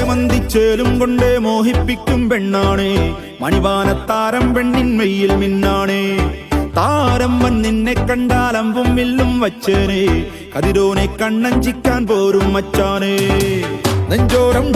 മന്തിച്ചേലും കൊണ്ടേ മോഹിപ്പിക്കും പെണ്ണാണേ മണിവാനത്താരം പെണ്ണിൻ മെയ്യിൽ മിന്നാണേ താരം വൻ നിന്നെ കണ്ടാൽ അമ്പും വില്ലും വച്ചേനെ കതിരോനെ കണ്ണഞ്ചിക്കാൻ പോരും മച്ചാനേ നെഞ്ചോരം